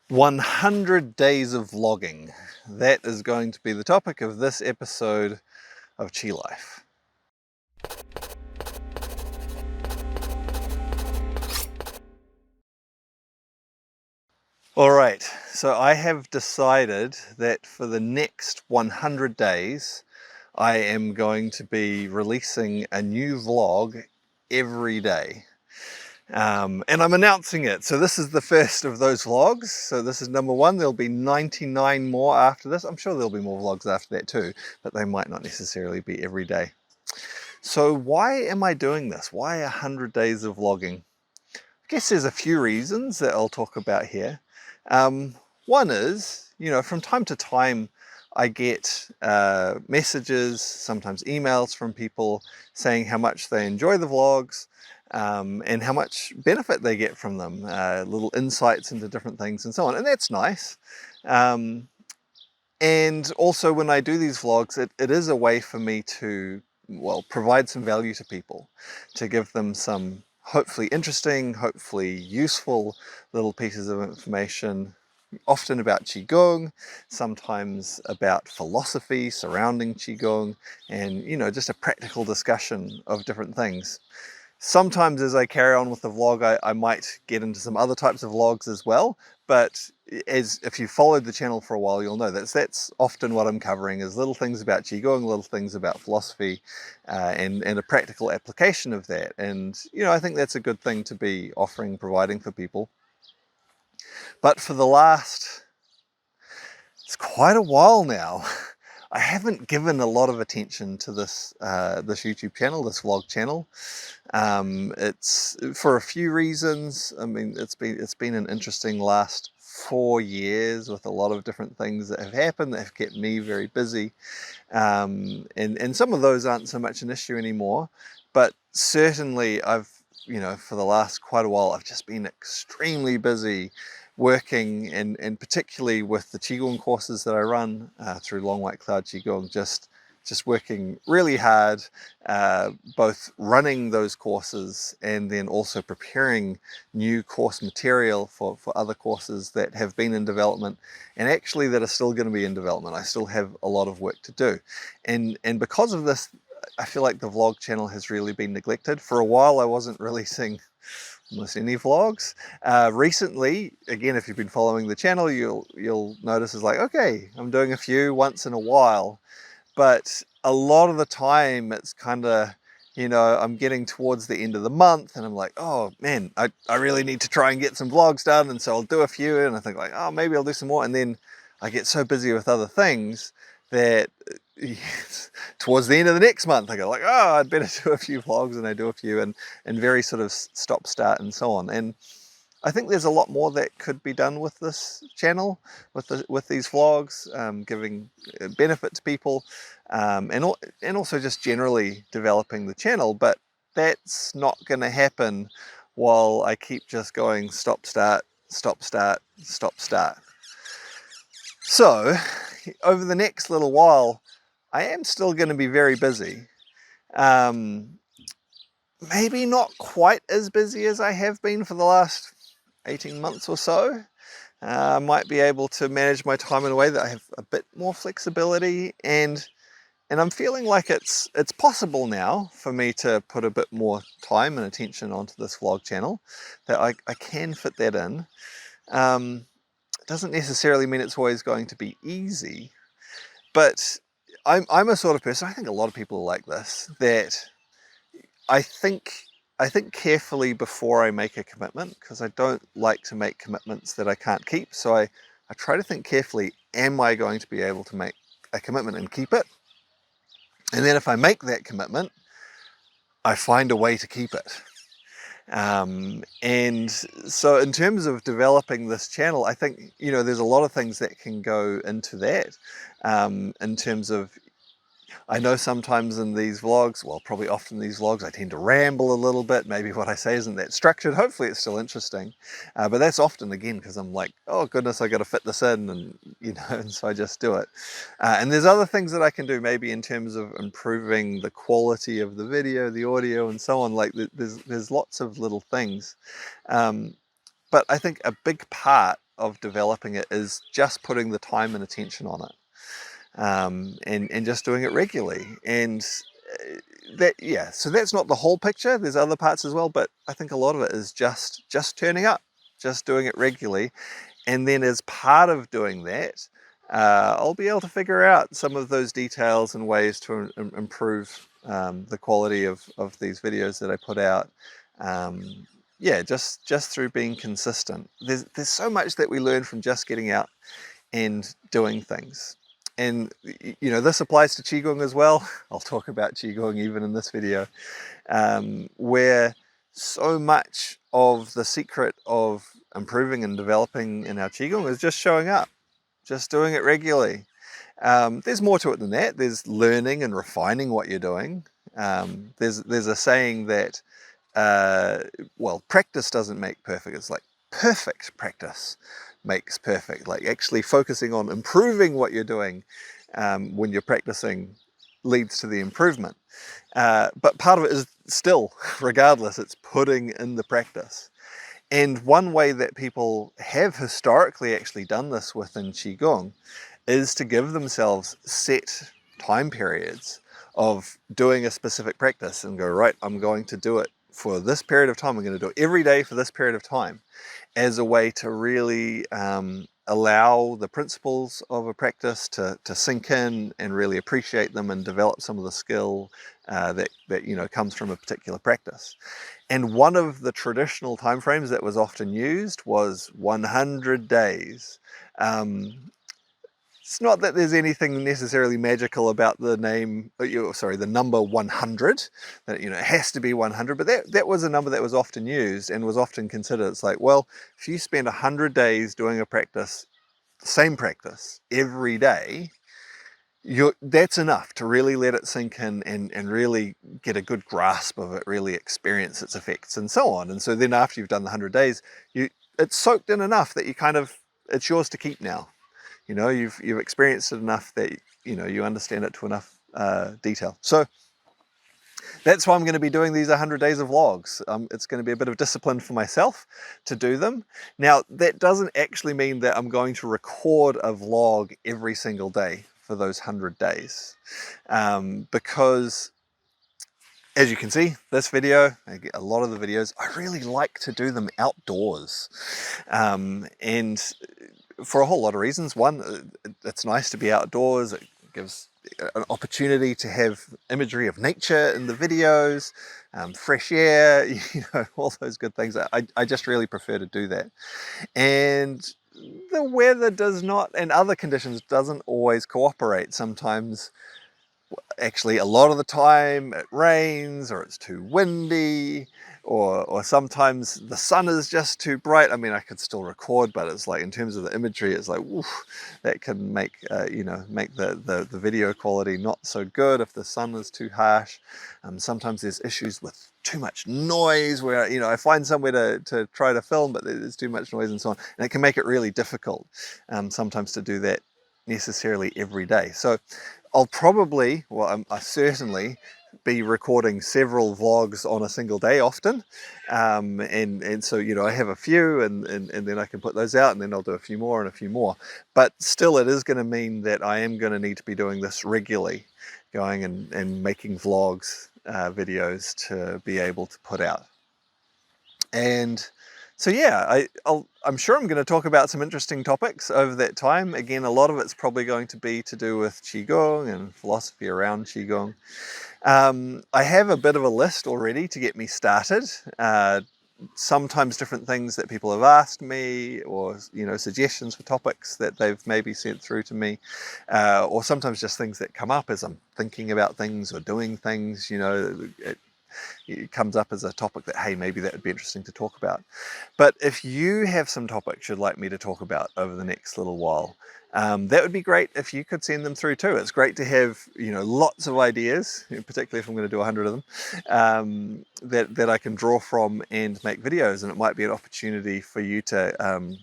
100 days of vlogging. That is going to be the topic of this episode of Chi Life. All right, so I have decided that for the next 100 days, I am going to be releasing a new vlog every day. And I'm announcing it. So this is the first of those vlogs. So this is number one. There'll be 99 more after this. I'm sure there'll be more vlogs after that too, but they might not necessarily be every day. So why am I doing this? Why 100 days of vlogging? I guess there's a few reasons that I'll talk about here. One is, from time to time, I get messages, sometimes emails from people saying how much they enjoy the vlogs and how much benefit they get from them, little insights into different things and so on. And that's nice. And also when I do these vlogs, it is a way for me to, well, provide some value to people, to give them some hopefully interesting, hopefully useful little pieces of information, often about Qigong, sometimes about philosophy surrounding Qigong, and, just a practical discussion of different things. Sometimes as I carry on with the vlog, I might get into some other types of vlogs as well, but if you followed the channel for a while, you'll know that's often what I'm covering, is little things about Qigong, little things about philosophy, and a practical application of that. And, I think that's a good thing to be offering, providing for people. But for the last, it's quite a while now, I haven't given a lot of attention to this YouTube channel, this vlog channel. It's for a few reasons. I mean, it's been an interesting last 4 years with a lot of different things that have happened that have kept me very busy. And some of those aren't so much an issue anymore, but certainly for the last quite a while, I've just been extremely busy working, and particularly with the Qigong courses that I run through Long White Cloud Qigong, just working really hard, both running those courses and then also preparing new course material for other courses that have been in development and actually that are still going to be in development. I still have a lot of work to do. And because of this, I feel like the vlog channel has really been neglected. For a while, I wasn't releasing almost any vlogs. Recently, again, if you've been following the channel, you'll notice it's like, okay, I'm doing a few once in a while, but a lot of the time it's kind of, I'm getting towards the end of the month and I'm like, oh man, I really need to try and get some vlogs done. And so I'll do a few and I think like, oh, maybe I'll do some more. And then I get so busy with other things that towards the end of the next month I go like, oh, I'd better do a few vlogs, and I do a few, and very sort of stop start and so on. And I think there's a lot more that could be done with this channel, with these vlogs, giving benefit to people, and also just generally developing the channel. But that's not going to happen while I keep just going stop start, stop start, stop start. So over the next little while, I am still going to be very busy. Maybe not quite as busy as I have been for the last 18 months or so. I might be able to manage my time in a way that I have a bit more flexibility, and I'm feeling like it's possible now for me to put a bit more time and attention onto this vlog channel, that I can fit that in. It doesn't necessarily mean it's always going to be easy, but I'm a sort of person, I think a lot of people are like this, that I think carefully before I make a commitment, because I don't like to make commitments that I can't keep. So I try to think carefully, am I going to be able to make a commitment and keep it? And then if I make that commitment, I find a way to keep it. And so in terms of developing this channel, I think, there's a lot of things that can go into that, in terms of, I know sometimes in these vlogs, well, probably often in these vlogs, I tend to ramble a little bit. Maybe what I say isn't that structured. Hopefully it's still interesting. But that's often, again, because I'm like, oh goodness, I got to fit this in, and, and so I just do it. And there's other things that I can do, maybe in terms of improving the quality of the video, the audio, and so on. Like there's lots of little things. But I think a big part of developing it is just putting the time and attention on it, and just doing it regularly. And so that's not the whole picture. There's other parts as well, but I think a lot of it is just turning up, just doing it regularly. And then as part of doing that, I'll be able to figure out some of those details and ways to improve the quality of these videos that I put out. Yeah, just through being consistent. There's so much that we learn from just getting out and doing things. And you know, this applies to Qigong as well. I'll talk about Qigong even in this video, where so much of the secret of improving and developing in our Qigong is just showing up, just doing it regularly. There's more to it than that. There's learning and refining what you're doing. There's a saying that, well, practice doesn't make perfect. It's like perfect practice makes perfect. Like actually focusing on improving what you're doing when you're practicing leads to the improvement. But part of it is still, regardless, it's putting in the practice. And one way that people have historically actually done this within Qigong is to give themselves set time periods of doing a specific practice and go, right, I'm going to do it for this period of time. I'm going to do it every day for this period of time, as a way to really allow the principles of a practice to sink in and really appreciate them and develop some of the skill that you know comes from a particular practice. And one of the traditional timeframes that was often used was 100 days. It's not that there's anything necessarily magical about the the number 100, that you know it has to be 100, but that was a number that was often used and was often considered. It's like, well, if you spend 100 days doing a practice, the same practice every day, that's enough to really let it sink in and really get a good grasp of it, really experience its effects and so on. And so then after you've done the 100 days, it's soaked in enough that it's yours to keep now. You know, you've experienced it enough that you know you understand it to enough detail. So that's why I'm going to be doing these 100 days of vlogs. It's going to be a bit of discipline for myself to do them. Now, that doesn't actually mean that I'm going to record a vlog every single day for those 100 days, because as you can see, this video, a lot of the videos, I really like to do them outdoors, and for a whole lot of reasons. One, it's nice to be outdoors. It gives an opportunity to have imagery of nature in the videos, fresh air, you know, all those good things. I just really prefer to do that. And the weather does not, and other conditions, doesn't always cooperate. Sometimes, actually a lot of the time, it rains or it's too windy, or sometimes the sun is just too bright. I mean, I could still record, but it's like in terms of the imagery, it's like, oof, that can make make the video quality not so good if the sun is too harsh. Sometimes there's issues with too much noise where, you know, I find somewhere to try to film, but there's too much noise and so on, and it can make it really difficult sometimes to do that necessarily every day. So I'll probably, I certainly be recording several vlogs on a single day often, and so, you know, I have a few, and then I can put those out, and then I'll do a few more and a few more. But still, it is going to mean that I am going to need to be doing this regularly, going and making vlogs, videos to be able to put out. And so yeah, I'm sure I'm going to talk about some interesting topics over that time. Again, a lot of it's probably going to be to do with Qigong and philosophy around Qigong. I have a bit of a list already to get me started. Sometimes different things that people have asked me, or, you know, suggestions for topics that they've maybe sent through to me, or sometimes just things that come up as I'm thinking about things or doing things. You know, it comes up as a topic that, hey, maybe that would be interesting to talk about. But if you have some topics you'd like me to talk about over the next little while, that would be great if you could send them through too. It's great to have, you know, lots of ideas, particularly if I'm going to do 100 of them, that I can draw from and make videos. And it might be an opportunity for you to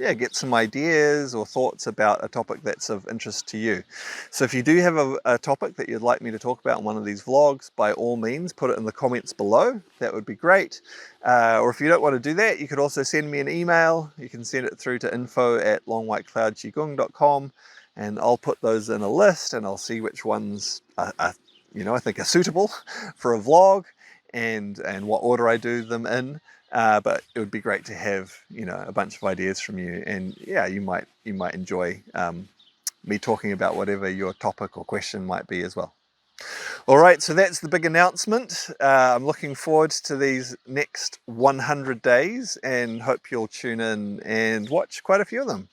yeah, get some ideas or thoughts about a topic that's of interest to you. So if you do have a topic that you'd like me to talk about in one of these vlogs, by all means, put it in the comments below. That would be great. Or if you don't want to do that, you could also send me an email. You can send it through to info@longwhitecloudqigong.com, and I'll put those in a list, and I'll see which ones I think are suitable for a vlog, and what order I do them in. But it would be great to have, a bunch of ideas from you, and yeah, you might enjoy me talking about whatever your topic or question might be as well. All right, so that's the big announcement. I'm looking forward to these next 100 days and hope you'll tune in and watch quite a few of them.